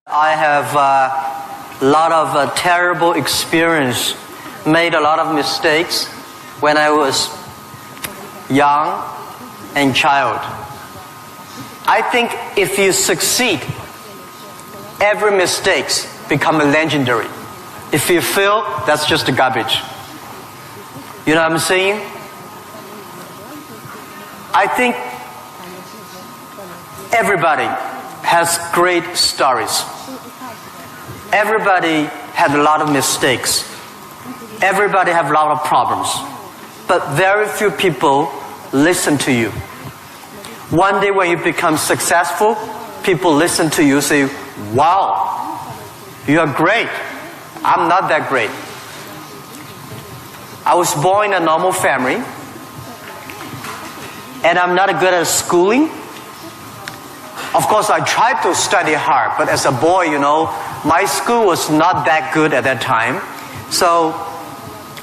I have a lot of terrible experience, made a lot of mistakes when I was young and child. I think if you succeed, every mistake become legendary. If you fail, that's just garbage. You know what I'm saying? I think everybody has great stories. Everybody had a lot of mistakes. Everybody have a lot of problems. But very few people listen to you. One day when you become successful, people listen to you and say, wow, you are great. I'm not that great. I was born in a normal family, and I'm not good at schooling. Of course, I tried to study hard, but as a boy, my school was not that good at that time. So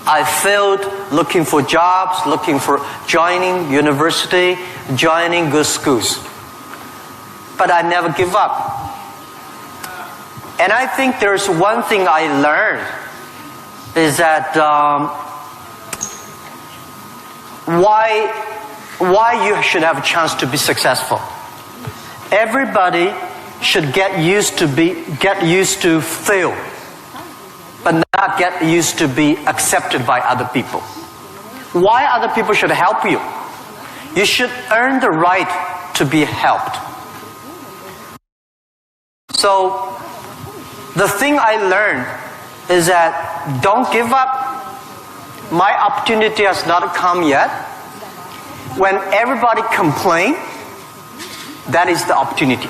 I failed looking for jobs, looking for joining university, joining good schools. But I never give up. And I think there's one thing I learned is that why you should have a chance to be successful. Everybody should get used to fail, but not get used to be accepted by other people. Why other people should help you? You should earn the right to be helped. So the thing I learned is that don't give up. My opportunity has not come yet. When everybody complains, that is the opportunity.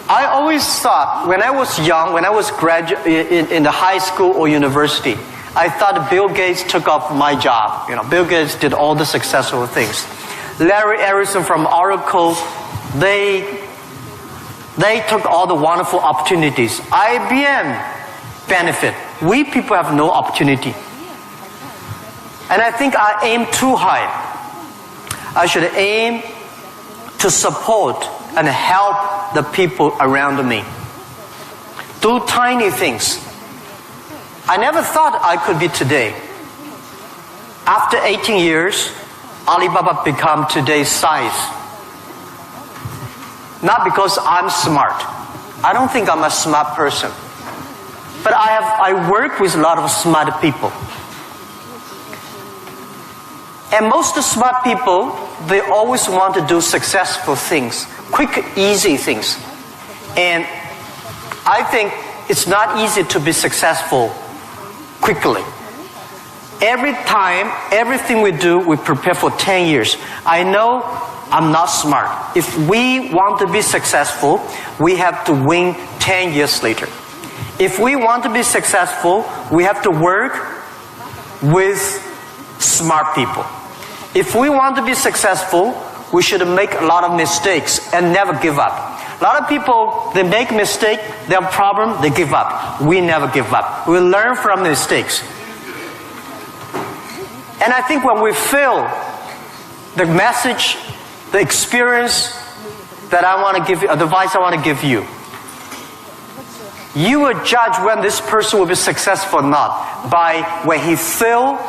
I always thought when I was young, when I was in the high school or university, I thought Bill Gates took off my job. Bill Gates did all the successful things. Larry Ellison from Oracle, they took all the wonderful opportunities. IBM benefit. We people have no opportunity. And I think I aim too high. I should aim to support and help the people around me. Do tiny things. I never thought I could be today. After 18 years, Alibaba become today's size. Not because I'm smart. I don't think I'm a smart person. But I work with a lot of smart people. And most smart people, they always want to do successful things, quick, easy things. And I think it's not easy to be successful quickly. Every time, everything we do, we prepare for 10 years. I know I'm not smart. If we want to be successful, we have to win 10 years later. If we want to be successful, we have to work with smart people. If we want to be successful, we should make a lot of mistakes and never give up. A lot of people, they make mistakes, they have a problem, they give up. We never give up. We learn from mistakes. And I think when we fail, the message, the experience that I want to give you, advice I want to give you, you will judge when this person will be successful or not by when he fails,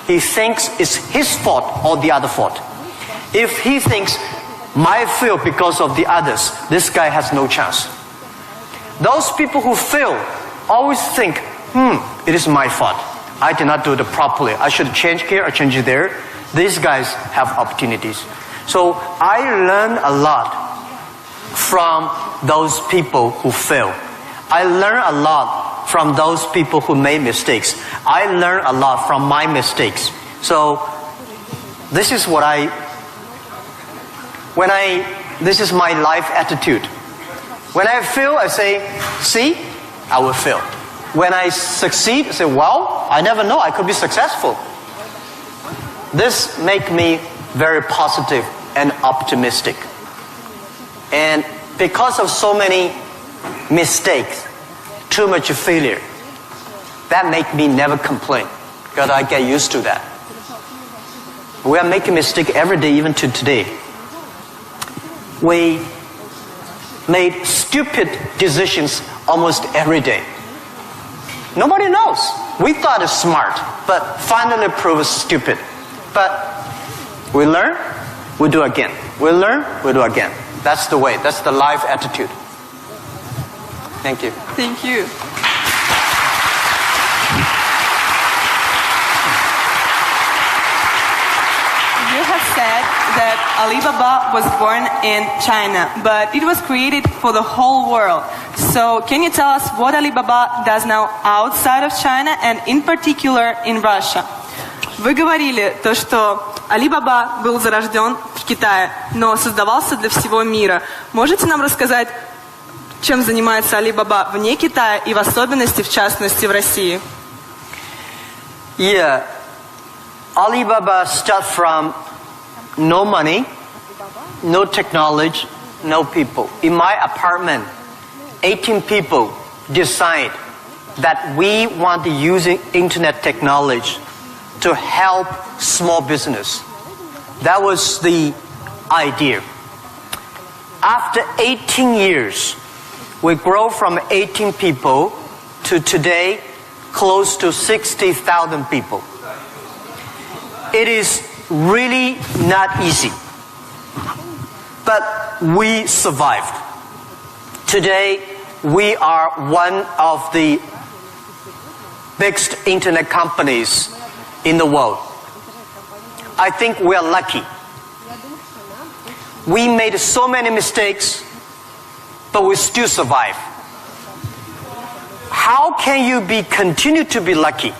he thinks it's his fault or the other fault. If he thinks, my fail because of the others, this guy has no chance. Those people who fail always think, it is my fault. I did not do it properly. I should change here or change there. These guys have opportunities. So I learned a lot from those people who fail. I learned a lot from those people who made mistakes. I learned a lot from my mistakes. So this is this is my life attitude. When I fail, I say, see, I will fail. When I succeed, I say, well, I never know, I could be successful. This makes me very positive and optimistic. And because of so many mistakes, too much failure, that makes me never complain, because I get used to that. We are making mistakes every day, even to today. We made stupid decisions almost every day. Nobody knows. We thought it's smart, but finally proved stupid. But we learn, we do again. We learn, we do again. That's the way. That's the life attitude. Thank you. Thank you. You have said that Alibaba was born in China, but it was created for the whole world. So can you tell us what Alibaba does now outside of China and in particular in Russia? Вы говорили то, что Alibaba был зарожден в Китае, но создавался для всего мира. Можете нам рассказать, чем занимается Alibaba вне Китая и в особенности, в частности, в России? Yeah. Alibaba started from no money, no technology, no people. In my apartment, 18 people decide that we want to use internet technology to help small business. That was the idea. After 18 years, we grow from 18 people to today close to 60,000 people. It is really not easy, but we survived. Today, we are one of the biggest internet companies in the world. I think we are lucky. We made so many mistakes, but we still survive. How can you continue to be lucky?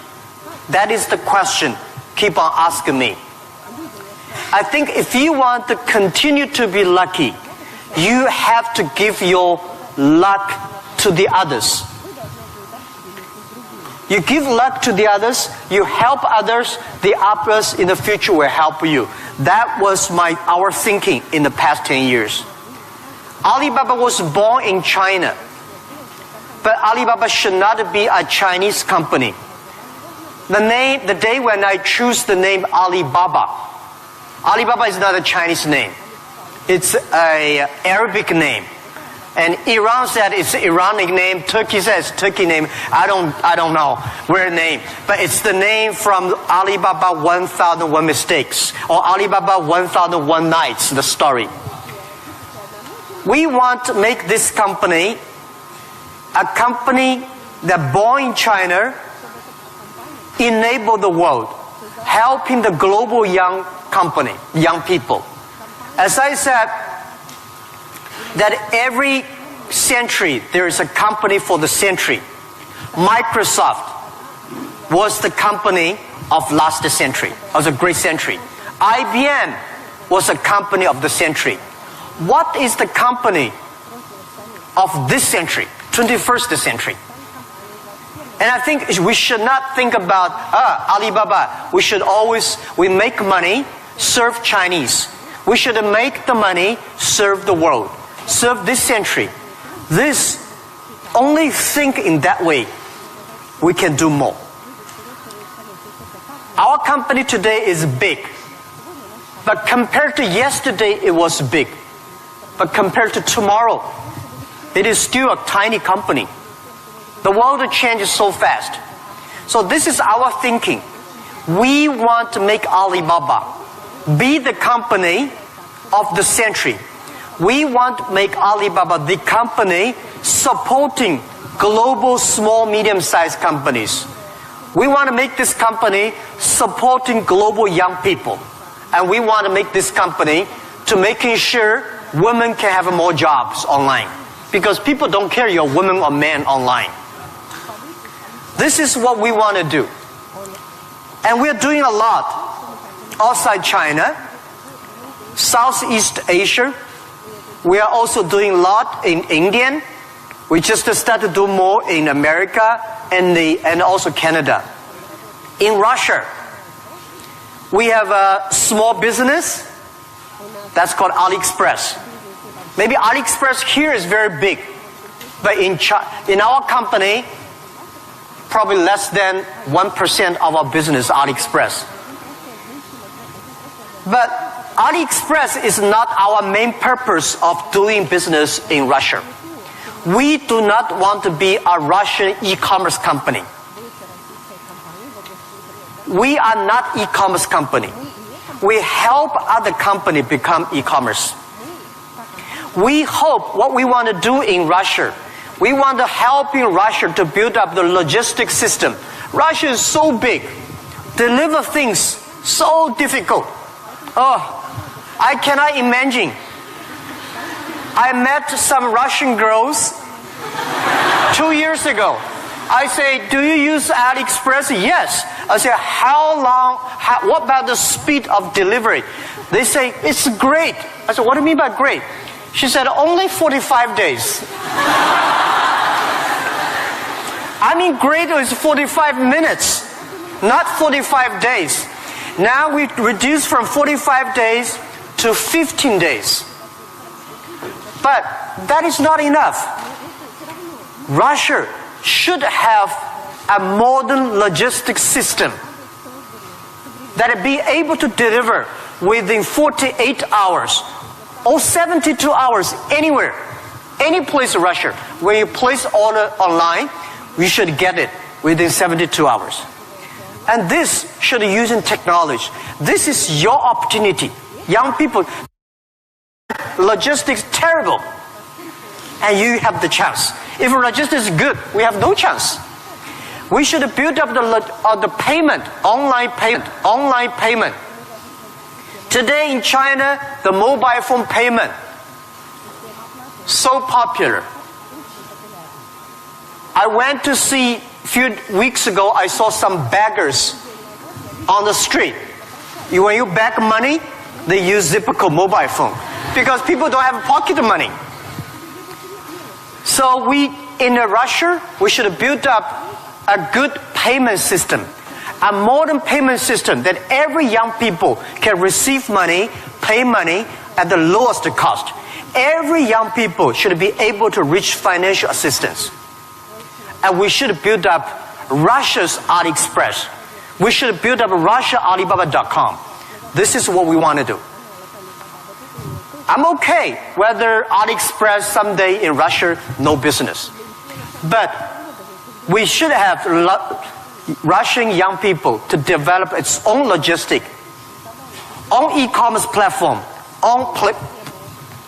That is the question. Keep on asking me. I think if you want to continue to be lucky, you have to give your luck to the others. You give luck to the others, you help others, the others in the future will help you. That was our thinking in the past 10 years. Alibaba was born in China, but Alibaba should not be a Chinese company. The day when I choose the name Alibaba, Alibaba is not a Chinese name. It's an Arabic name. And Iran said it's an Iranic name. Turkey says Turkey name. I don't know where name. But it's the name from Alibaba 1001 Mistakes or Alibaba 1001 Nights, the story. We want to make this company a company that born in China, enable the world, helping the global young people. As I said, that every century there is a company for the century. Microsoft was the company of last century, of the great century. IBM was a company of the century. What is the company of this century, 21st century? And I think we should not think about Alibaba. We make money, serve Chinese. We should make the money, serve the world, serve this century. Only think in that way, we can do more. Our company today is big, but compared to yesterday, it was big. But compared to tomorrow, it is still a tiny company. The world changes so fast. So this is our thinking. We want to make Alibaba be the company of the century. We want to make Alibaba the company supporting global small, medium-sized companies. We want to make this company supporting global young people. And we want to make this company to making sure women can have more jobs online. Because people don't care you're a woman or man online. This is what we want to do. And we're doing a lot outside China, Southeast Asia. We are also doing a lot in India. We just started to do more in America and also Canada. In Russia, we have a small business that's called AliExpress. Maybe AliExpress here is very big, but in our company, probably less than 1% of our business is AliExpress. But AliExpress is not our main purpose of doing business in Russia. We do not want to be a Russian e-commerce company. We are not e-commerce company. We help other companies become e-commerce. We hope what we want to do in Russia, we want to help in Russia to build up the logistics system. Russia is so big. Deliver things so difficult. Oh, I cannot imagine. I met some Russian girls 2 years ago. I say, do you use AliExpress? Yes. I say, what about the speed of delivery? They say, it's great. I said, what do you mean by great? She said, only 45 days. I mean, great is 45 minutes, not 45 days. Now we reduce from 45 days to 15 days. But that is not enough. Russia should have a modern logistics system that it be able to deliver within 48 hours or 72 hours anywhere, any place in Russia. When you place order online, you should get it within 72 hours. And this should be using technology. This is your opportunity. Young people, logistics terrible, and you have the chance. If logistics is good, we have no chance. We should build up the payment, online payment. Today in China, the mobile phone payment, so popular. I went to see, a few weeks ago, I saw some beggars on the street. When you beg money, they use Zipco mobile phone because people don't have pocket money. So in Russia, we should build up a good payment system, a modern payment system that every young people can receive money, pay money at the lowest cost. Every young people should be able to reach financial assistance. And we should build up Russia's AliExpress. We should build up RussiaAlibaba.com. This is what we want to do. I'm okay whether AliExpress someday in Russia, no business. But we should have Russian young people to develop its own logistic, own e-commerce platform, own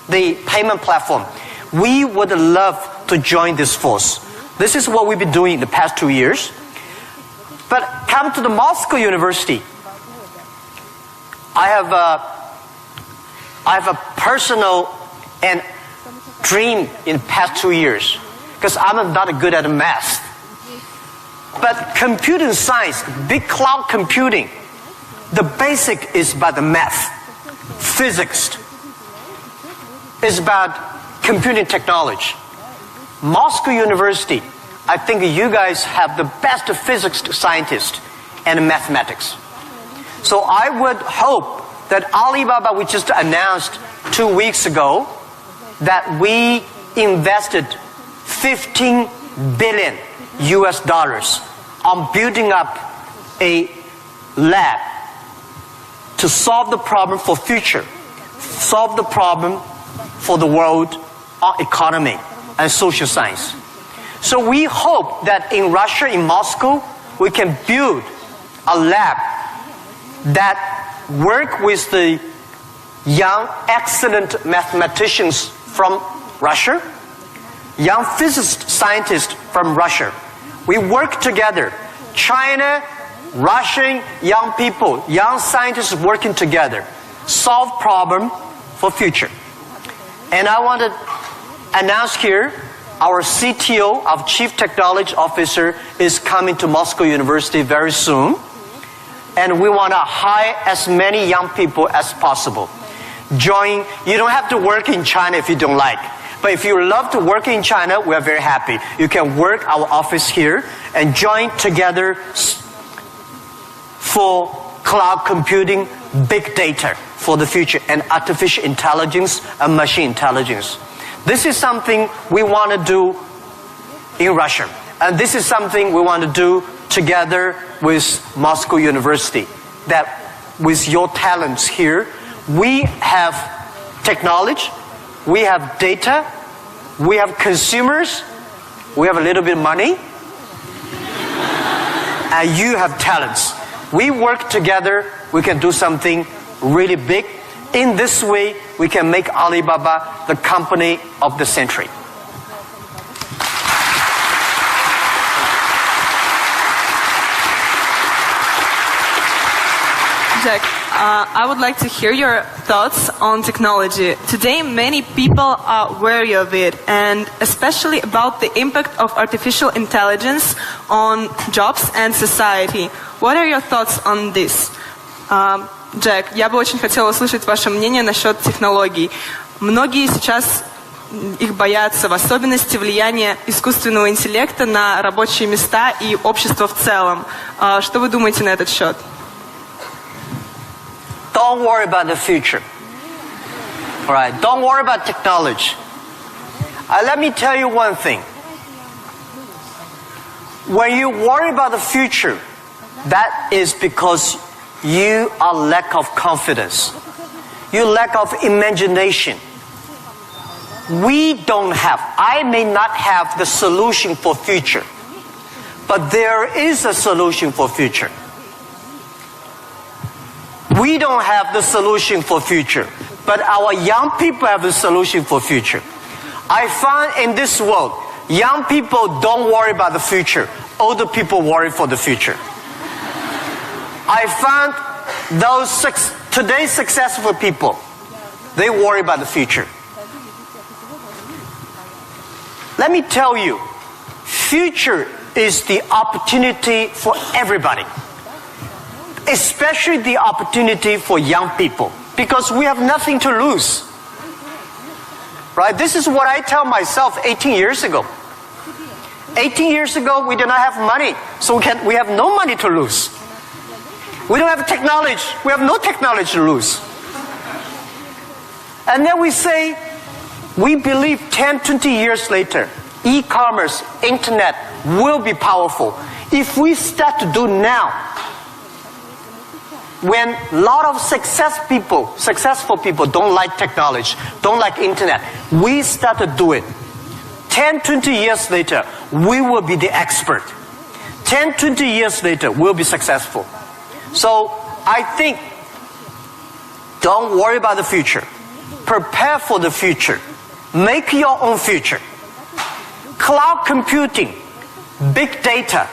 the payment platform. We would love to join this force. This is what we've been doing in the past 2 years. But come to the Moscow University. I have a personal and dream in the past 2 years because I'm not good at math. But computing science, big cloud computing, the basic is about the math. Physics is about computing technology. Moscow University, I think you guys have the best physics scientists and mathematics. So I would hope that Alibaba, we just announced 2 weeks ago, that we invested $15 billion on building up a lab to solve the problem for future, solve the problem for the world economy and social science. So we hope that in Russia, in Moscow, we can build a lab that work with the young, excellent mathematicians from Russia, young physicist scientists from Russia. We work together. China, Russian young people, young scientists working together, solve problem for future. And I want to announce here, our CTO, our Chief Technology Officer, is coming to Moscow University very soon. And we want to hire as many young people as possible. Join. You don't have to work in China if you don't like. But if you love to work in China, we are very happy. You can work our office here and join together for cloud computing, big data for the future, and artificial intelligence and machine intelligence. This is something we want to do in Russia. And this is something we want to do together with Moscow University. That with your talents here, We have technology, we have data, we have consumers, we have a little bit of money, and you have talents. We work together, we can do something really big. In this way, we can make Alibaba the company of the century. Jack, I would like to hear your thoughts on technology. Today, many people are wary of it, and especially about the impact of artificial intelligence on jobs and society. What are your thoughts on this? Джек, я бы очень хотела услышать ваше мнение насчет технологий. Многие сейчас их боятся, в особенности влияния искусственного интеллекта на рабочие места и общество в целом. Что вы думаете на этот счет? Don't worry about the future. All right, don't worry about technology. Let me tell you one thing. When you worry about the future, that is because you are lack of confidence. You lack of imagination. We don't have, I may not have the solution for future, but there is a solution for future. We don't have the solution for future, but our young people have the solution for future. I find in this world, young people don't worry about the future. Older people worry for the future. I found those today's successful people, they worry about the future. Let me tell you, future is the opportunity for everybody. Especially the opportunity for young people, because we have nothing to lose. Right? This is what I tell myself 18 years ago. 18 years ago, we did not have money, so we have no money to lose. We don't have technology. We have no technology to lose. And then we say, we believe 10, 20 years later, e-commerce, internet will be powerful. If we start to do now, when a lot of successful people don't like technology, don't like internet, we start to do it. 10, 20 years later, we will be the expert. 10, 20 years later, we'll be successful. So I think, don't worry about the future. Prepare for the future. Make your own future. Cloud computing, big data,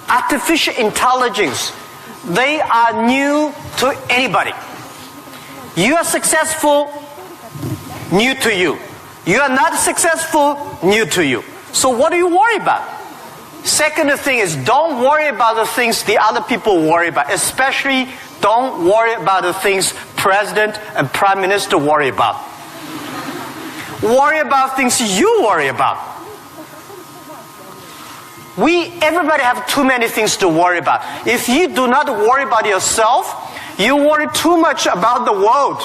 artificial intelligence, they are new to anybody. You are successful, new to you. You are not successful, new to you. So what do you worry about? Second thing is, don't worry about the things the other people worry about. Especially, don't worry about the things President and Prime Minister worry about. Worry about things you worry about. Everybody have too many things to worry about. If you do not worry about yourself, you worry too much about the world.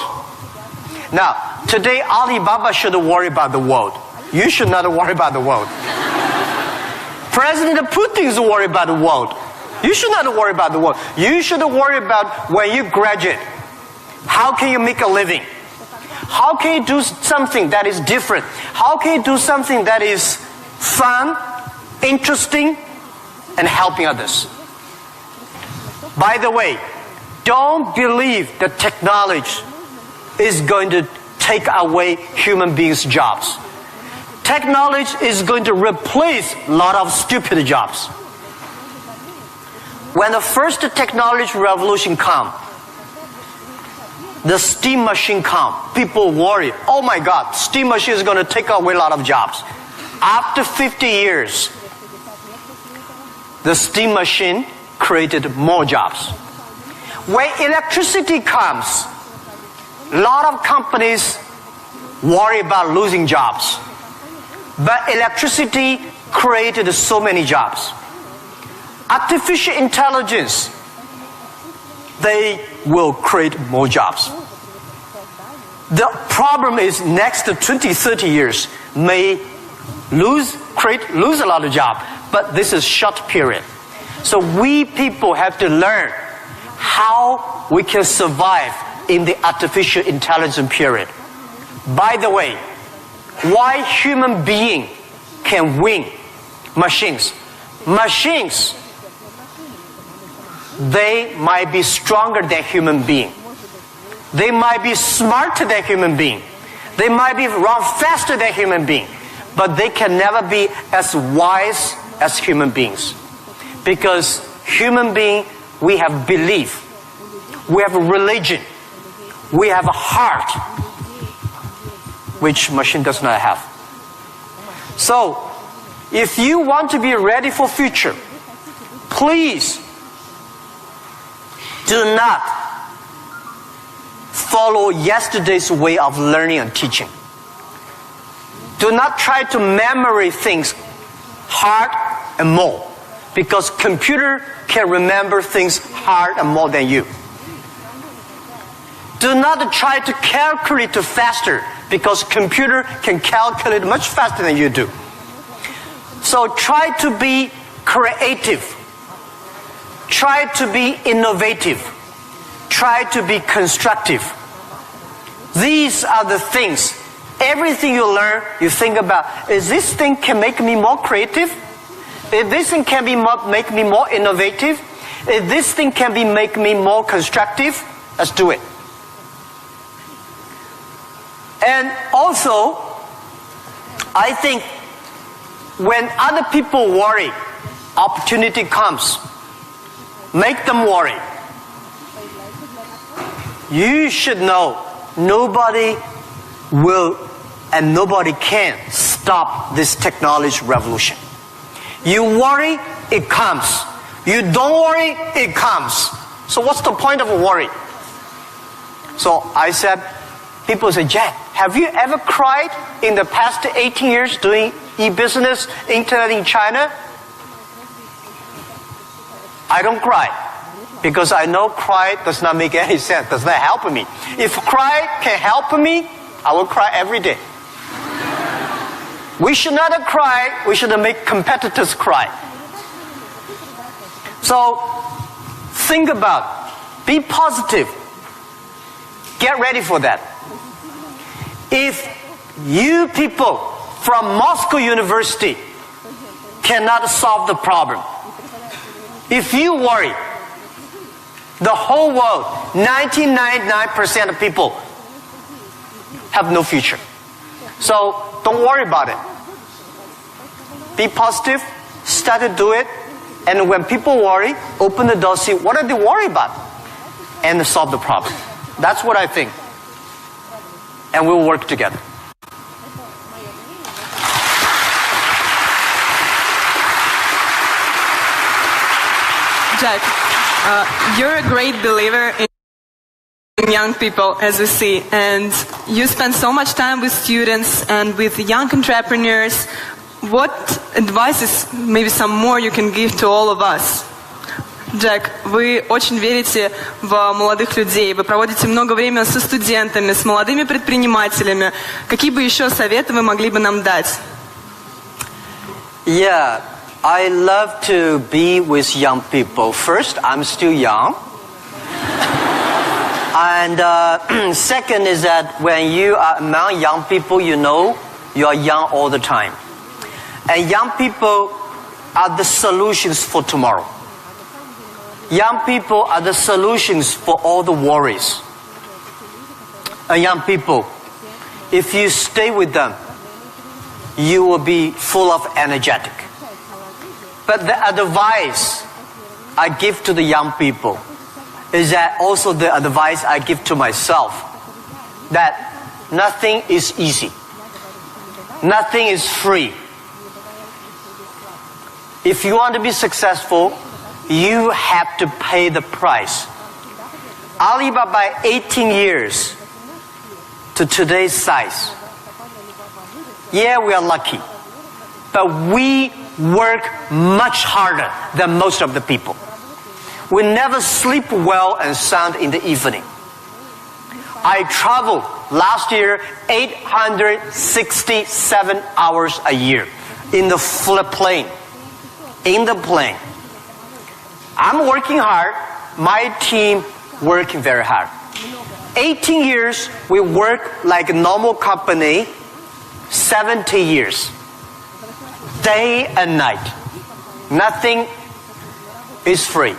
Now, today Alibaba should worry about the world. You should not worry about the world. President Putin is worried about the world. You should not worry about the world. You should worry about when you graduate. How can you make a living? How can you do something that is different? How can you do something that is fun, interesting, and helping others? By the way, don't believe that technology is going to take away human beings' jobs. Technology is going to replace a lot of stupid jobs. When the first technology revolution comes, the steam machine comes, people worry, oh my God, steam machine is going to take away a lot of jobs. After 50 years, the steam machine created more jobs. When electricity comes, a lot of companies worry about losing jobs. But electricity created so many jobs. Artificial intelligence, they will create more jobs. The problem is next 20, 30 years may lose a lot of jobs, but this is short period. So we people have to learn how we can survive in the artificial intelligence period. By the way, why human being can win machines? Machines, they might be stronger than human being. They might be smarter than human being. They might be run faster than human being. But they can never be as wise as human beings. Because human being, we have belief. We have a religion. We have a heart, which machine does not have. So, if you want to be ready for future, please do not follow yesterday's way of learning and teaching. Do not try to memory things hard and more, because computer can remember things hard and more than you. Do not try to calculate faster, because computer can calculate much faster than you do. So try to be creative. Try to be innovative. Try to be constructive. These are the things. Everything you learn, you think about, is this thing can make me more creative? If this thing can make me more innovative? If this thing can make me more constructive? Let's do it. And also, I think when other people worry, opportunity comes. Make them worry. You should know nobody will and nobody can stop this technology revolution. You worry, it comes. You don't worry, it comes. So what's the point of worry? So I said, people say, Jack, have you ever cried in the past 18 years doing e-business, internet in China? I don't cry, because I know cry does not make any sense, does not help me. If cry can help me, I will cry every day. We should not cry, we should make competitors cry. So, think about, be positive, get ready for that. If you people from Moscow University cannot solve the problem, if you worry, the whole world, 99% of people have no future. So don't worry about it. Be positive, start to do it, and when people worry, open the door, see what are they worried about, and solve the problem. That's what I think. And we'll work together. Jack, you're a great believer in young people, as we see, and you spend so much time with students and with young entrepreneurs. What advices, maybe some more, you can give to all of us? Джек, вы очень верите в молодых людей, вы проводите много времени со студентами, с молодыми предпринимателями. Какие бы еще советы вы могли бы нам дать? Yeah, I love to be with young people. First, I'm still young. And second is that when you are among young people, you know you are young all the time. And young people are the solutions for tomorrow. Young people are the solutions for all the worries. And young people, if you stay with them, you will be full of energetic. But the advice I give to the young people is that also the advice I give to myself, that nothing is easy. Nothing is free. If you want to be successful, you have to pay the price. Alibaba, 18 years to today's size. Yeah, we are lucky. But we work much harder than most of the people. We never sleep well and sound in the evening. I traveled last year 867 hours a year in the plane. In the plane. I'm working hard. My team working very hard. 18 years, we work like a normal company, 70 years. Day and night. Nothing is free.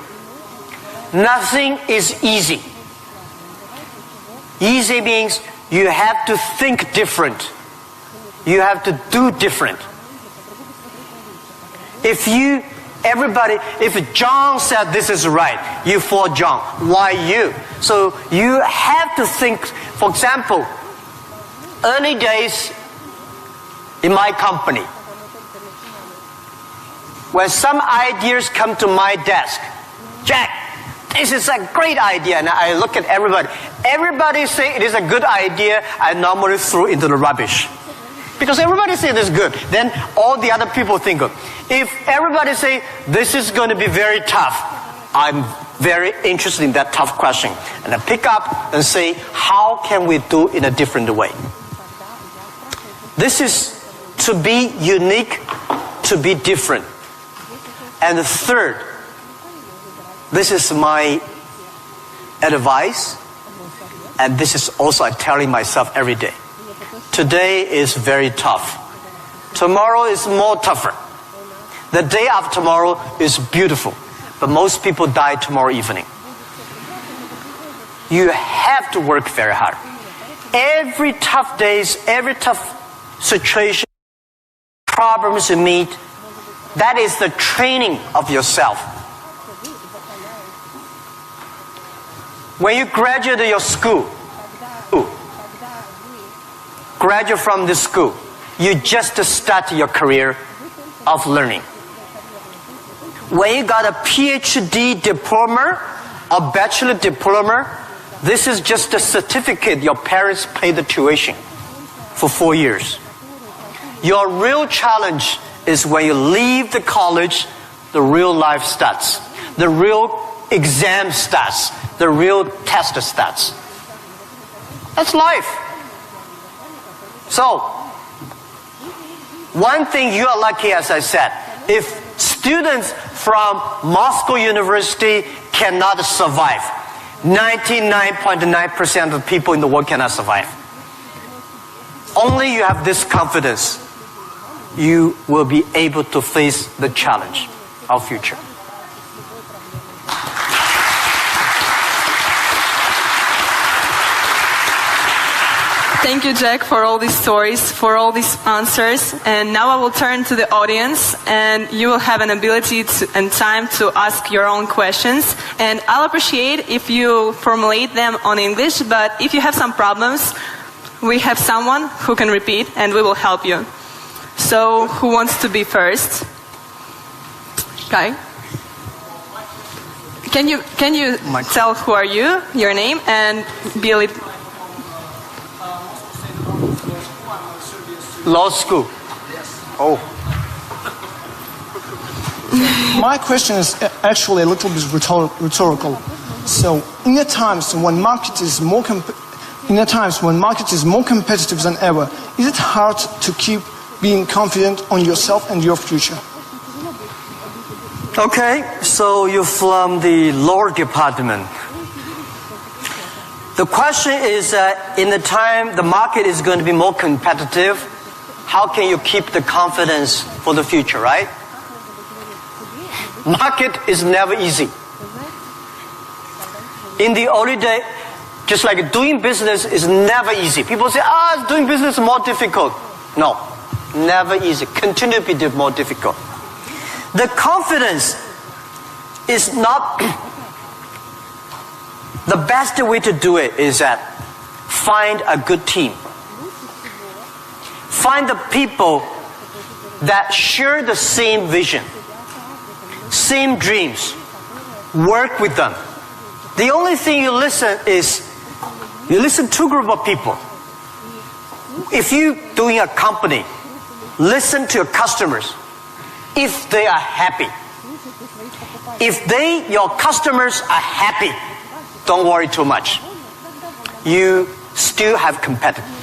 Nothing is easy. Easy means you have to think different. You have to do different. If John said this is right, you follow John. Why you? So you have to think, for example, early days in my company, when some ideas come to my desk, Jack, this is a great idea, and I look at everybody. Everybody say it is a good idea, I normally throw into the rubbish. Because everybody say this is good, then all the other people think of. If everybody say this is going to be very tough, I'm very interested in that tough question. And I pick up and say, how can we do it in a different way? This is to be unique, to be different. And the third, this is my advice, and this is also I'm telling myself every day. Today is very tough. Tomorrow is more tougher. The day after tomorrow is beautiful. But most people die tomorrow evening. You have to work very hard. Every tough days, every tough situation, problems you meet, that is the training of yourself. When you graduate your school, graduate from this school, you just start your career of learning. When you got a PhD diploma or bachelor diploma, this is just a certificate your parents paid the tuition for 4 years. Your real challenge is when you leave the college, the real life starts. The real exam starts. The real test starts. That's life. So, one thing you are lucky, as I said, if students from Moscow University cannot survive, 99.9% of people in the world cannot survive. Only you have this confidence, you will be able to face the challenge of future. Thank you, Jack, for all these stories, for all these answers. And now I will turn to the audience, and you will have an ability and time to ask your own questions. And I'll appreciate if you formulate them on English, but if you have some problems, we have someone who can repeat, and we will help you. So, who wants to be first? Guy? Can you tell who are you, your name, and be a little... Law school. Oh. My question is actually a little bit rhetorical. So, in the times when market is more competitive than ever, is it hard to keep being confident on yourself and your future? Okay, so you're from the law department. The question is, in the time the market is going to be more competitive, how can you keep the confidence for the future, right? Market is never easy. In the early day, just like doing business is never easy. People say, doing business is more difficult. No, never easy. Continue to be more difficult. The confidence is not... The best way to do it is that find a good team. Find the people that share the same vision, same dreams. Work with them. The only thing you listen to a group of people. If you're doing a company, listen to your customers. If they are happy. If your customers are happy, don't worry too much. You still have competitors.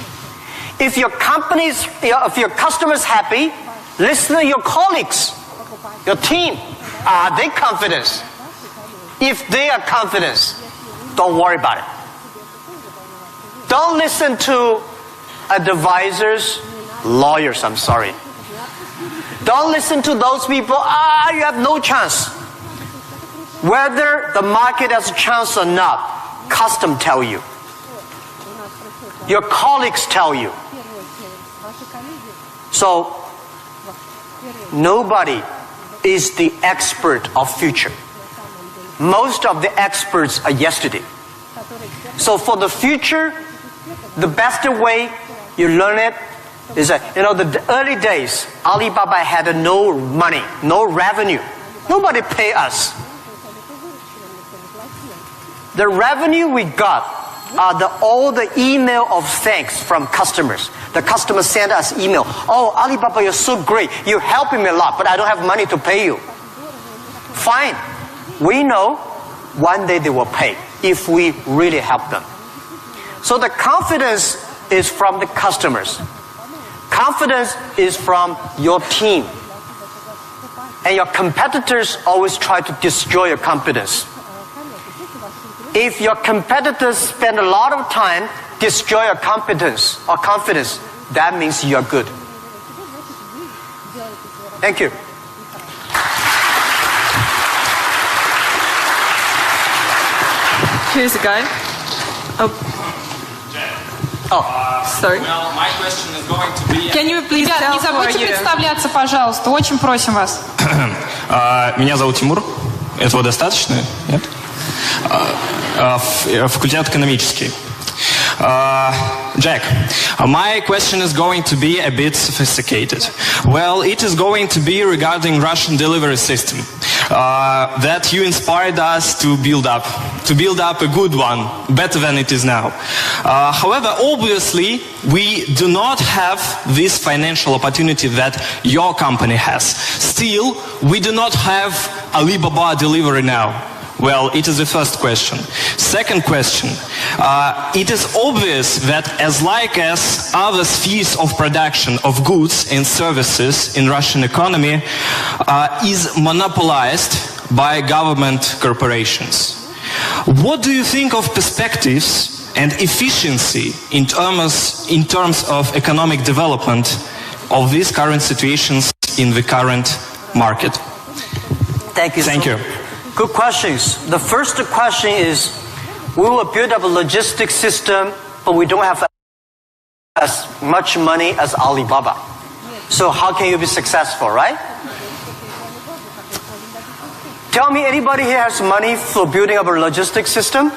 If your customers happy, listen to your colleagues, your team. Are they confident? If they are confident, don't worry about it. Don't listen to advisors, lawyers, I'm sorry. Don't listen to those people, you have no chance. Whether the market has a chance or not, custom tell you. Your colleagues tell you. So, nobody is the expert of future. Most of the experts are yesterday. So for the future, the best way you learn it is that, the early days, Alibaba had no money, no revenue. Nobody pay us. The revenue we got are all the email of thanks from customers. The customers send us email. Oh, Alibaba, you're so great. You're helping me a lot, but I don't have money to pay you. Fine. We know one day they will pay if we really help them. So the confidence is from the customers. Confidence is from your team. And your competitors always try to destroy your confidence. If your competitors spend a lot of time destroy your competence or confidence, that means you're good. Thank you. Here's a guy. Sorry. Well, my question is going to be... Can you please Ребят, tell не who are забудьте you? представляться, пожалуйста. Очень просим вас. Меня зовут Тимур. Этого достаточно? Нет? Факультет экономический. Jack, my question is going to be a bit sophisticated. Well, it is going to be regarding Russian delivery system that you inspired us to build up a good one, better than it is now. However, obviously, we do not have this financial opportunity that your company has. Still, we do not have Alibaba delivery now. Well, it is the first question. Second question, it is obvious that as other spheres of production of goods and services in Russian economy is monopolized by government corporations. What do you think of perspectives and efficiency in terms of economic development of these current situations in the current market? Thank you. Thank you. Good questions. The first question is, we will build up a logistics system, but we don't have as much money as Alibaba. So how can you be successful, right? Tell me, anybody here has money for building up a logistics system?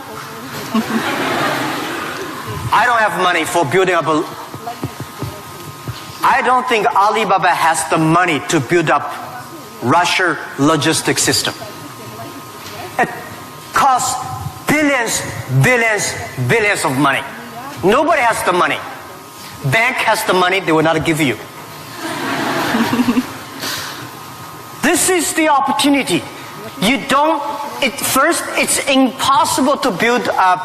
I don't have money for building up I don't think Alibaba has the money to build up Russia logistics system. It costs billions of money. Nobody has the money. Bank has the money, they will not give you. This is the opportunity. First, it's impossible to build up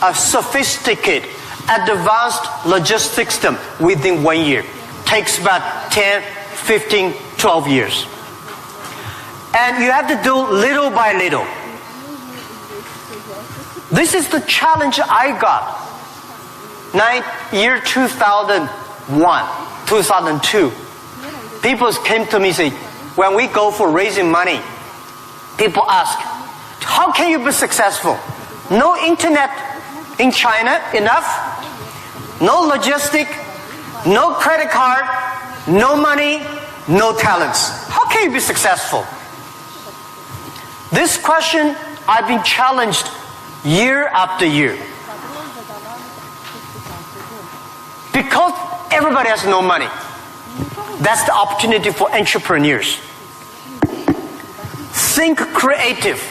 a sophisticated, advanced logistics system within 1 year. Takes about 10, 15, 12 years. And you have to do little by little. This is the challenge I got. Year 2001, 2002. People came to me and say, when we go for raising money, people ask, how can you be successful? No internet in China enough, no logistic, no credit card, no money, no talents. How can you be successful? This question I've been challenged year after year. Because everybody has no money. That's the opportunity for entrepreneurs. Think creative.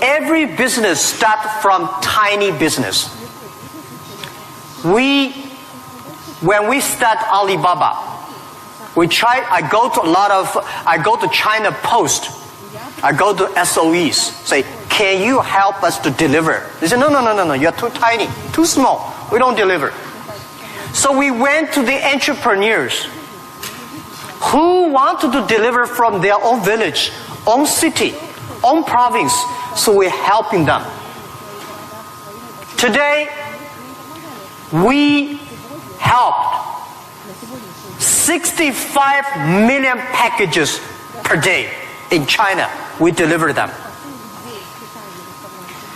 Every business starts from tiny business. When we start Alibaba, I go to China Post. I go to SOEs, say, can you help us to deliver? They say, no, you're too tiny, too small. We don't deliver. So we went to the entrepreneurs who wanted to deliver from their own village, own city, own province. So we're helping them. Today, We helped 65 million packages per day in China. We deliver them.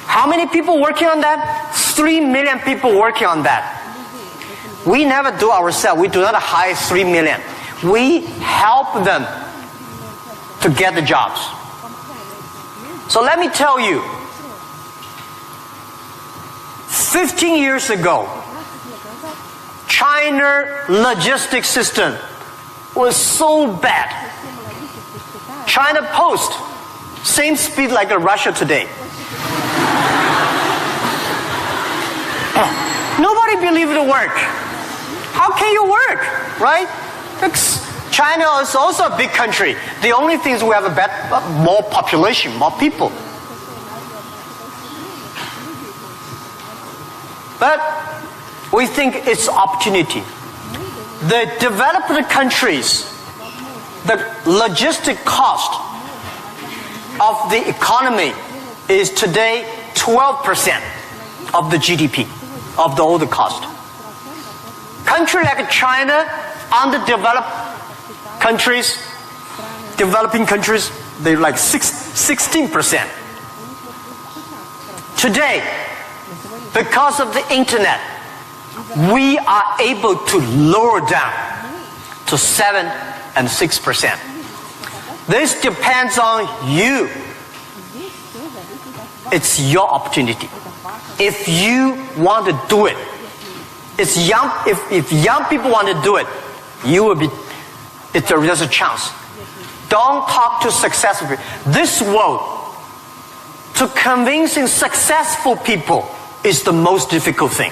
How many people working on that? 3 million people working on that. We never do ourselves. We do not hire 3 million. We help them to get the jobs. So let me tell you, 15 years ago, China logistics system was so bad. China Post, same speed like Russia today. Nobody believed it work. How can you work, right? China is also a big country. The only thing is we have more population, more people. But we think it's opportunity. The developed countries, the logistic cost of the economy is today 12% of the GDP, of the older cost. Country like China, underdeveloped countries, developing countries, they're like 16%. Today, because of the internet, we are able to lower down to 7 and 6%. This depends on you. It's your opportunity. If you want to do it, if young people want to do it, you will be. There's a chance. Don't talk to successful people. This world, to convincing successful people is the most difficult thing.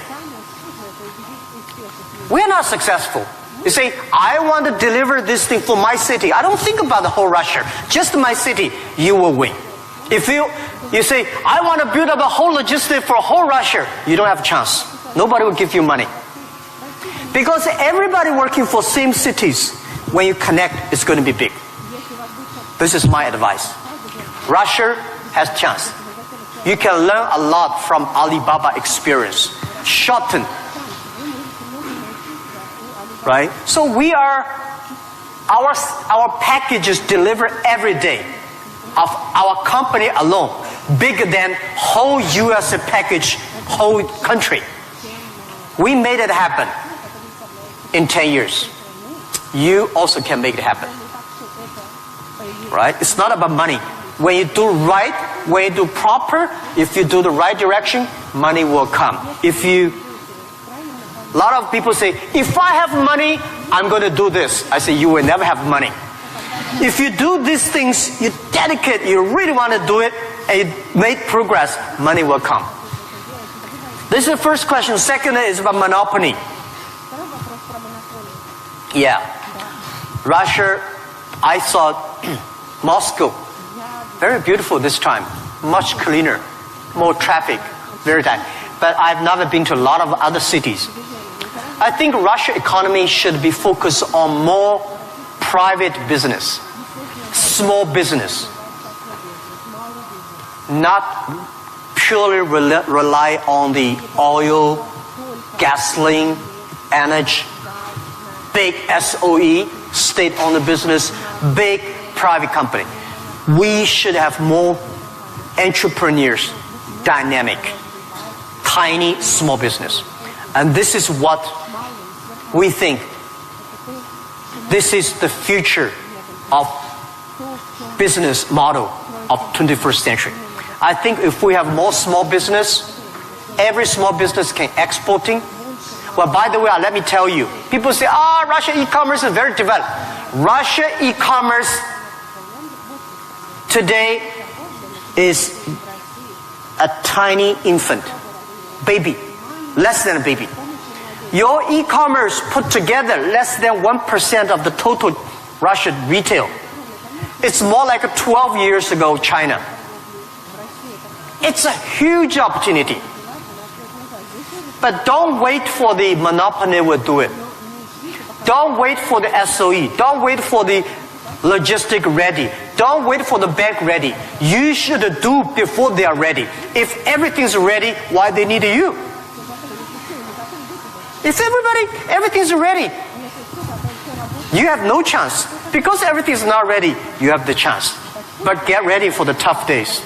We're not successful. You say, I want to deliver this thing for my city. I don't think about the whole Russia. Just my city, you will win. If you say, I want to build up a whole logistic for whole Russia, you don't have a chance. Nobody will give you money. Because everybody working for same cities, when you connect, it's going to be big. This is my advice. Russia has chance. You can learn a lot from Alibaba experience. Shorten. Right? So we are, our packages deliver every day of our company alone, bigger than whole US package, whole country. We made it happen in 10 years. You also can make it happen. Right? It's not about money. When you do right, when you do proper, if you do the right direction, money will come. A lot of people say, if I have money, I'm going to do this. I say, you will never have money. If you do these things, you dedicate, you really want to do it, and you make progress, money will come. This is the first question. Second is about monopoly. Yeah. Russia, I saw Moscow. Very beautiful this time. Much cleaner. More traffic. Very tight. But I've never been to a lot of other cities. I think Russia economy should be focused on more private business. Small business. Not purely rely on the oil, gasoline, energy, big SOE, state-owned business, big private company. We should have more entrepreneurs, dynamic, tiny, small business. And this is what we think. This is the future of business model of 21st century. I think if we have more small business, every small business can exporting. Well, by the way, let me tell you, people say, Russia e-commerce is very developed. Russia e-commerce today is a tiny infant, baby, less than a baby. Your e-commerce put together less than 1% of the total Russian retail. It's more like 12 years ago China. It's a huge opportunity. But don't wait for the monopoly will do it. Don't wait for the SOE. Don't wait for the logistic ready. Don't wait for the bank ready. You should do before they are ready. If everything's ready, why they need you? If everything's ready, you have no chance. Because everything's not ready, you have the chance. But get ready for the tough days.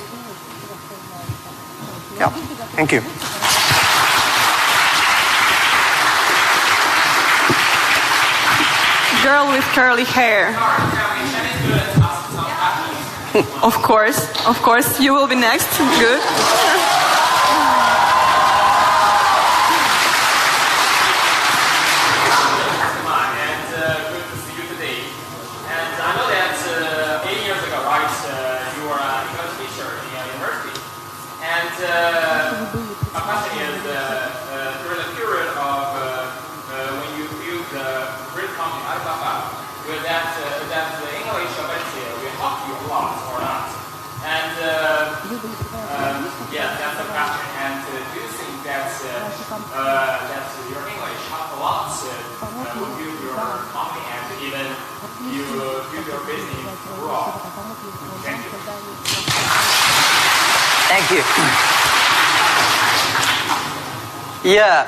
Yeah, thank you. Girl with curly hair. Of course, you will be next. Good. My question is, during the period of when you build the great company Alibaba, will that the English ability will help you a lot or not? And yeah, that's the question. And do you think that that your English help a lot will build your company and even you build your business abroad? Thank you. Thank you. Yeah,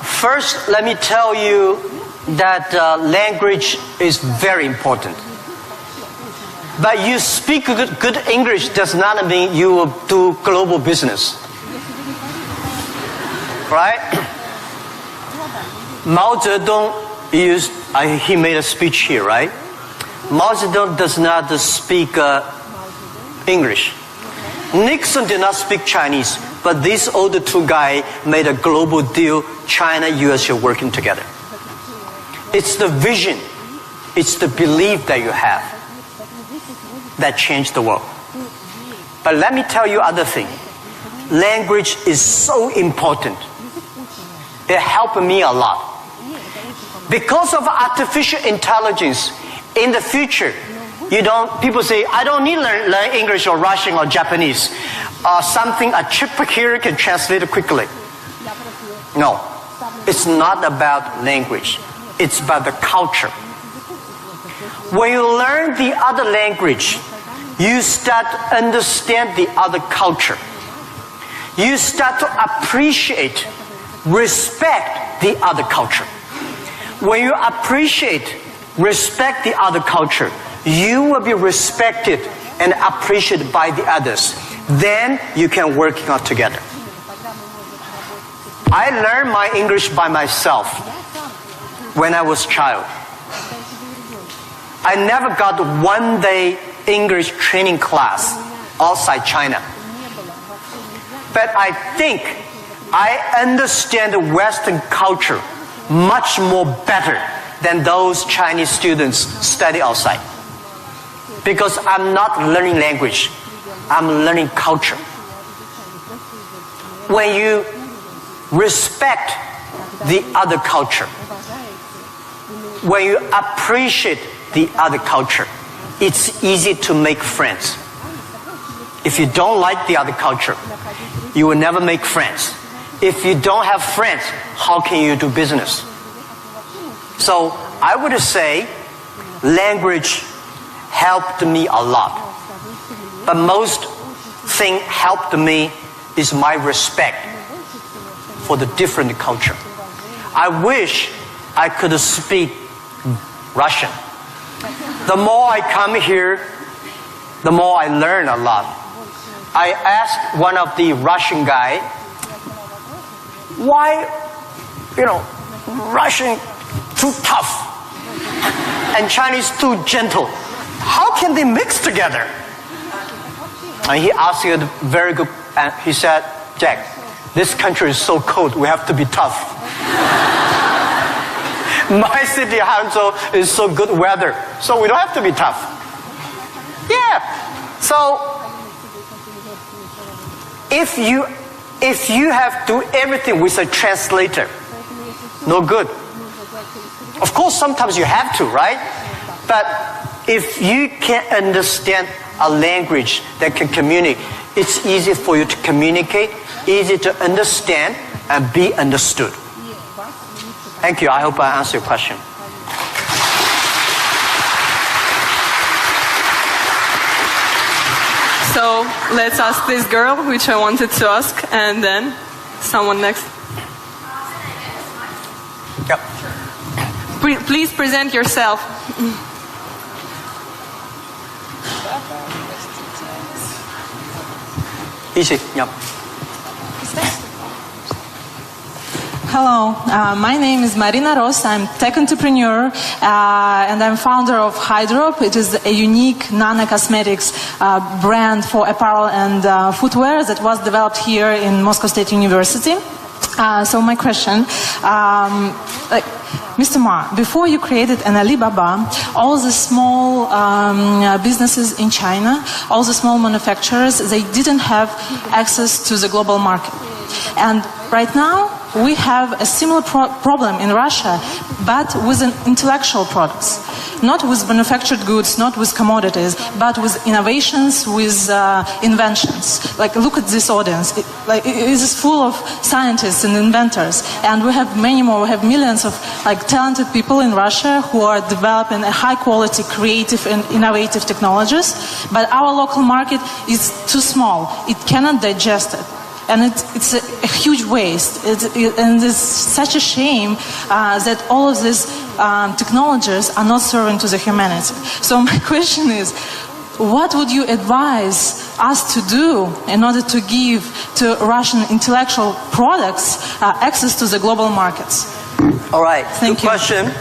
first let me tell you that language is very important. But you speak good English does not mean you will do global business. Right? Mao Zedong he made a speech here, right? Mao Zedong does not speak English. Nixon did not speak Chinese, but these older two guys made a global deal. China, US are working together. It's the vision, it's the belief that you have that changed the world. But let me tell you other thing. Language is so important. It helped me a lot. Because of artificial intelligence, in the future, people say, I don't need to learn English or Russian or Japanese. A chip here can translate it quickly. No, it's not about language. It's about the culture. When you learn the other language, you start to understand the other culture. You start to appreciate, respect the other culture. When you appreciate, respect the other culture, you will be respected and appreciated by the others. Then you can work out together. I learned my English by myself when I was a child. I never got one day English training class outside China. But I think I understand the Western culture much more better than those Chinese students study outside. Because I'm not learning language, I'm learning culture. When you respect the other culture, when you appreciate the other culture, it's easy to make friends. If you don't like the other culture, you will never make friends. If you don't have friends, how can you do business? So I would say language helped me a lot. But most thing helped me is my respect for the different culture. I wish I could speak Russian. The more I come here, the more I learn a lot. I asked one of the Russian guy, why, Russian too tough and Chinese too gentle? How can they mix together? And he asked me a very good, and he said, Jack, this country is so cold, we have to be tough. My city, Hangzhou, is so good weather, so we don't have to be tough. Yeah. So, if you have to do everything with a translator, no good. Of course, sometimes you have to, right? But if you can understand a language that can communicate, it's easy for you to communicate, easy to understand, and be understood. Thank you. I hope I answered your question. So let's ask this girl, which I wanted to ask, and then someone next. Yep. Please present yourself. Easy. Yep. Hello, my name is Marina Ross. I'm tech entrepreneur and I'm founder of Hydrop. It is a unique nano-cosmetics brand for apparel and footwear that was developed here in Moscow State University. So my question, Mr. Ma, before you created an Alibaba, all the small businesses in China, all the small manufacturers, they didn't have access to the global market. And right now, we have a similar problem in Russia, but with intellectual products. Not with manufactured goods, not with commodities, but with innovations, with inventions. Like, look at this audience. It is full of scientists and inventors. And we have many more. We have millions of talented people in Russia who are developing a high-quality, creative and innovative technologies. But our local market is too small. It cannot digest it. And it's a huge waste. And it's such a shame that all of these technologies are not serving to the humanity. So my question is, what would you advise us to do in order to give to Russian intellectual products access to the global markets? All right. Thank Good you. question.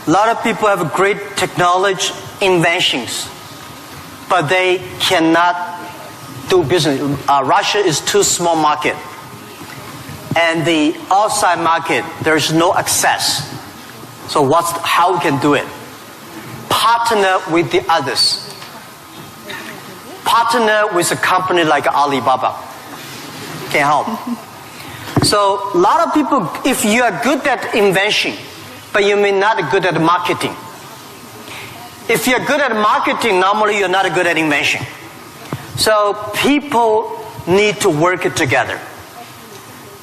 A lot of people have great technology inventions, but they cannot do business. Russia is too small market, and the outside market there is no access. So how we can do it? Partner with the others. Partner with a company like Alibaba. Can help. So a lot of people, if you are good at invention, but you may not be good at marketing. If you're good at marketing, normally you're not good at invention. So people need to work together.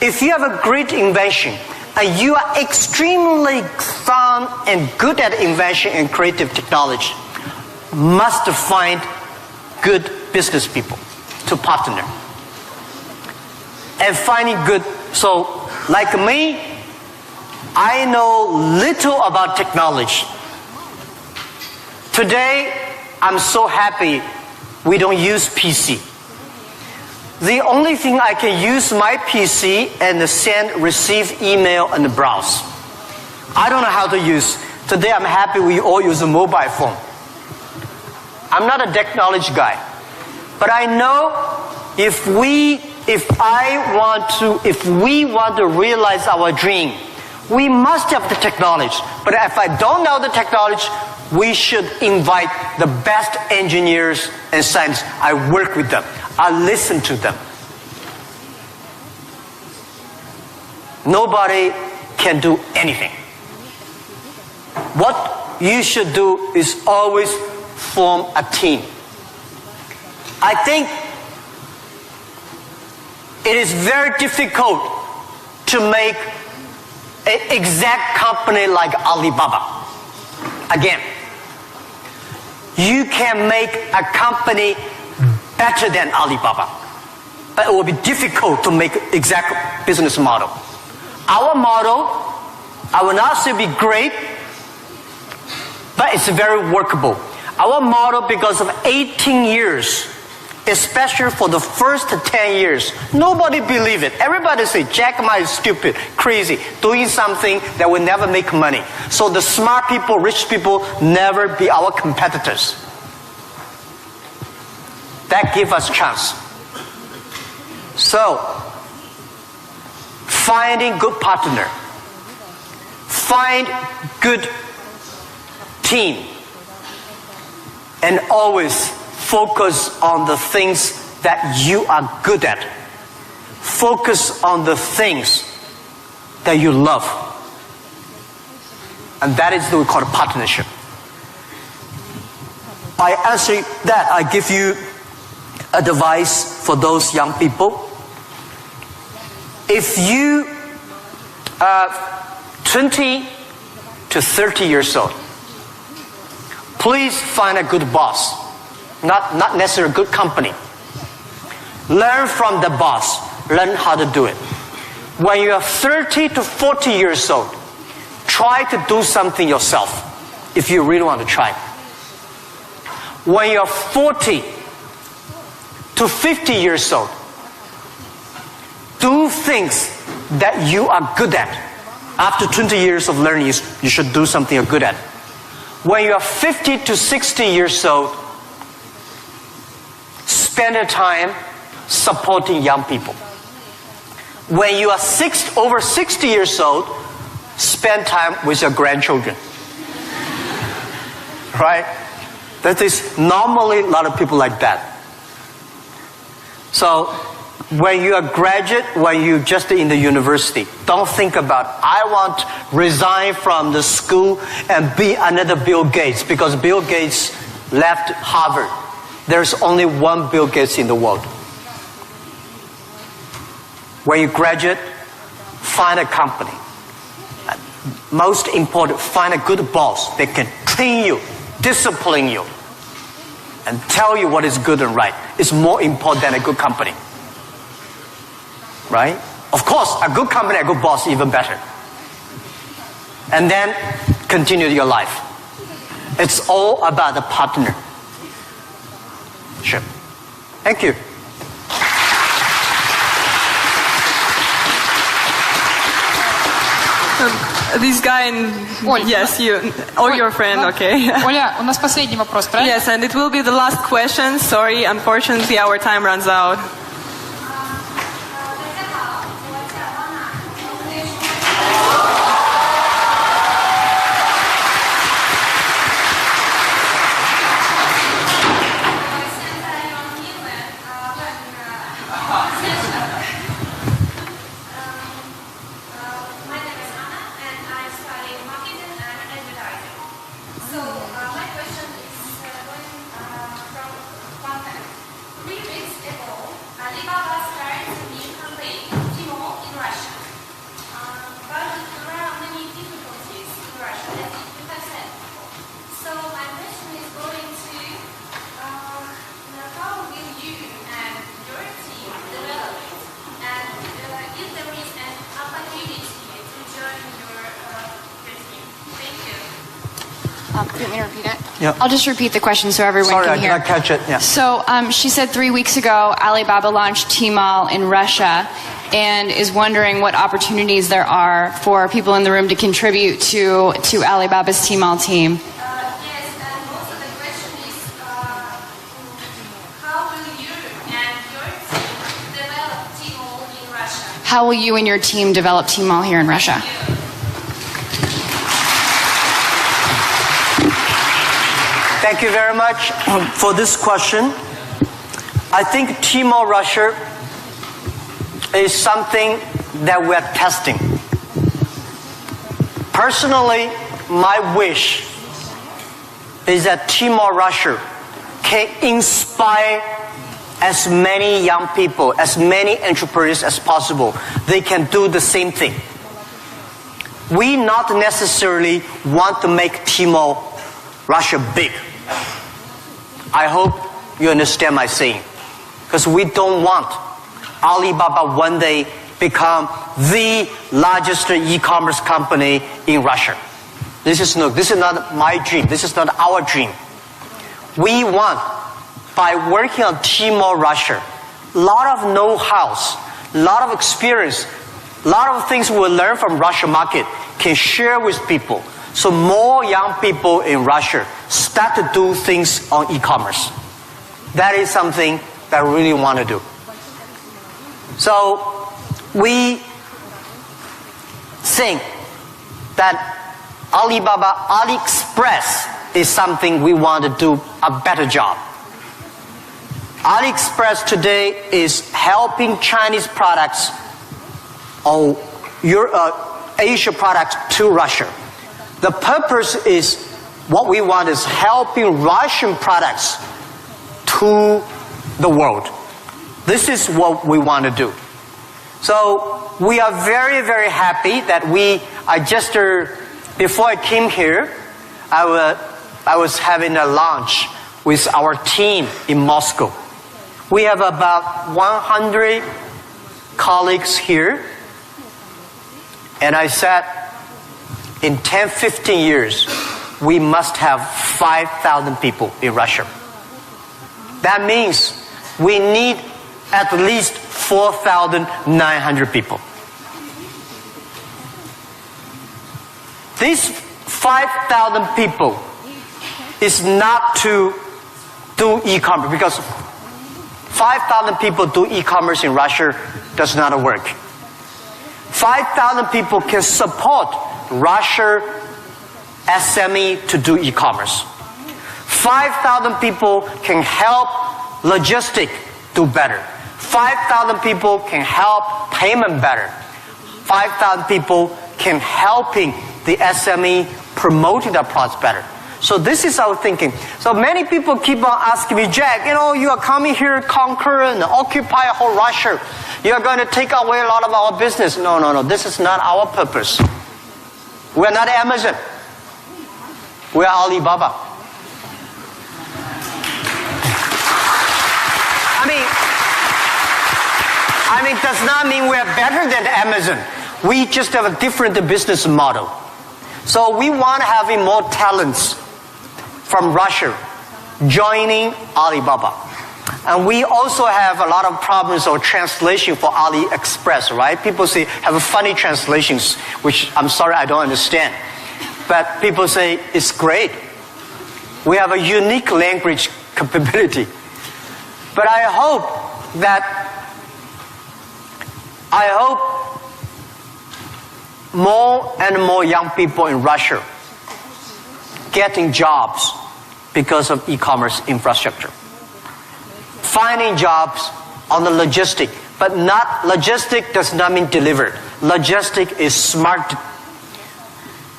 If you have a great invention and you are extremely fun and good at invention and creative technology, must find good business people to partner. And finding good, so like me, I know little about technology. Today, I'm so happy we don't use PC. The only thing I can use my PC and receive email and browse. I don't know how to use. Today I'm happy we all use a mobile phone. I'm not a technology guy. But I know if we want to realize our dream, we must have the technology. But if I don't know the technology, we should invite the best engineers and scientists. I work with them. I listen to them. Nobody can do anything. What you should do is always form a team. I think it is very difficult to make an exact company like Alibaba. Again, you can make a company better than Alibaba, but it will be difficult to make exact business model. Our model, I will not say be great, but it's very workable. Our model, because of 18 years, especially for the first 10 years, nobody believed it. Everybody say, Jack Ma is stupid, crazy, doing something that will never make money. So the smart people, rich people, never be our competitors. That gives us chance. So, finding good partner, find good team, and always focus on the things that you are good at. Focus on the things that you love. And that is what we call a partnership. I answer that. I give you advice for those young people. If you are 20 to 30 years old, please find a good boss. Not necessarily a good company. Learn from the boss. Learn how to do it. When you are 30 to 40 years old, try to do something yourself if you really want to try. When you are 40 to 50 years old, do things that you are good at. After 20 years of learning, you should do something you're good at. When you are 50 to 60 years old, spend your time supporting young people. When you are over 60 years old, spend time with your grandchildren. Right? That is normally a lot of people like that. So, when you are graduate, when you just in the university, don't think about, I want to resign from the school and be another Bill Gates, because Bill Gates left Harvard. There's only one Bill Gates in the world. When you graduate, find a company. Most important, find a good boss that can train you, discipline you, and tell you what is good and right. It's more important than a good company. Right? Of course, a good company, a good boss, even better. And then continue your life. It's all about the partner. Sure. Thank you. This guy and Оль, yes, you or your friend, okay. Оля, у нас последний вопрос, правильно? Yes, and it will be the last question. Sorry, unfortunately, our time runs out. Do you want me to repeat it? Yeah. I'll just repeat the question so everyone Sorry, can I did hear. not catch it. Yeah. So she said 3 weeks ago Alibaba launched Tmall in Russia and is wondering what opportunities there are for people in the room to contribute to Alibaba's Tmall team. Yes, and also the question is, how will you and your team develop Tmall in Russia? How will you and your team develop Tmall here in Russia? Thank you very much for this question. I think Tmall Russia is something that we're testing. Personally, my wish is that Tmall Russia can inspire as many young people, as many entrepreneurs as possible. They can do the same thing. We not necessarily want to make Tmall Russia big. I hope you understand my saying. Because we don't want Alibaba one day become the largest e-commerce company in Russia. This is not my dream. This is not our dream. We want, by working on Tmall Russia, a lot of know-hows, a lot of experience, a lot of things we learn from Russia market can share with people. So more young people in Russia start to do things on e-commerce. That is something that I really want to do. So we think that Alibaba, AliExpress is something we want to do a better job. AliExpress today is helping Chinese products or Asia products to Russia. The purpose is, what we want is helping Russian products to the world. This is what we want to do. So we are very, very happy that before I came here, I was having a lunch with our team in Moscow. We have about 100 colleagues here And I said, in 10, 15 years, we must have 5,000 people in Russia. That means we need at least 4,900 people. These 5,000 people is not to do e-commerce, because 5,000 people do e-commerce in Russia does not work. 5,000 people can support Russia SME to do e-commerce. 5,000 people can help logistic do better. 5,000 people can help payment better. 5,000 people can helping the SME promoting their products better. So this is our thinking. So many people keep on asking me, Jack, you are coming here to conquer and occupy whole Russia. You are going to take away a lot of our business. No. This is not our purpose. We are not Amazon. We are Alibaba. I mean, does not mean we are better than Amazon. We just have a different business model. So we want to have more talents from Russia joining Alibaba. And we also have a lot of problems of translation for AliExpress, right? People say, have funny translations, which I'm sorry, I don't understand. But people say, it's great. We have a unique language capability. But I hope more and more young people in Russia getting jobs because of e-commerce infrastructure. Finding jobs on the logistic, but not logistic does not mean delivered. Logistic is smart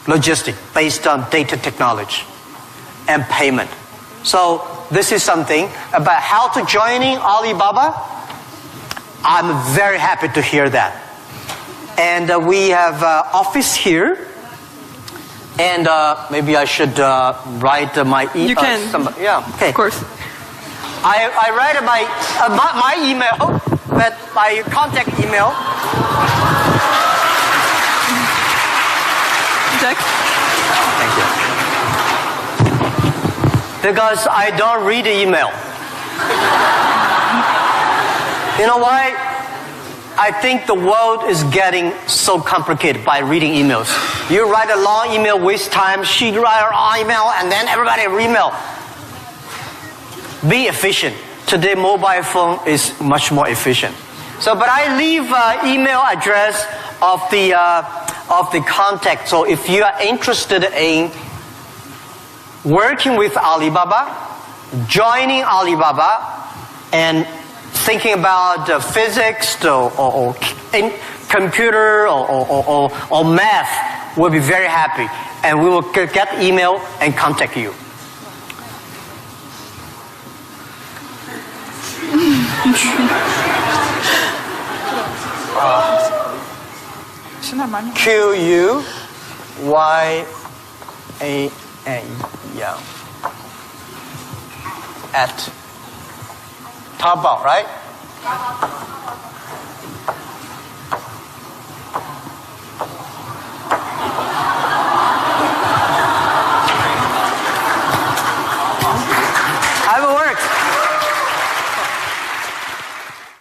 logistic based on data technology and payment. So this is something about how to joining Alibaba. I'm very happy to hear that. And we have office here. And maybe I should write my email. You can. Yeah, okay. Of course. I write my email, but my contact email. Jack? Thank you. Because I don't read the email. You know why? I think the world is getting so complicated by reading emails. You write a long email, waste time. She write her email, and then everybody email. Be efficient. Today, mobile phone is much more efficient. So, but I leave email address of the contact. So, if you are interested in working with Alibaba, joining Alibaba, and thinking about physics or computer or math, we'll be very happy. And we will get email and contact you. Все нормально. QUYAN, yeah. At Taobao, right?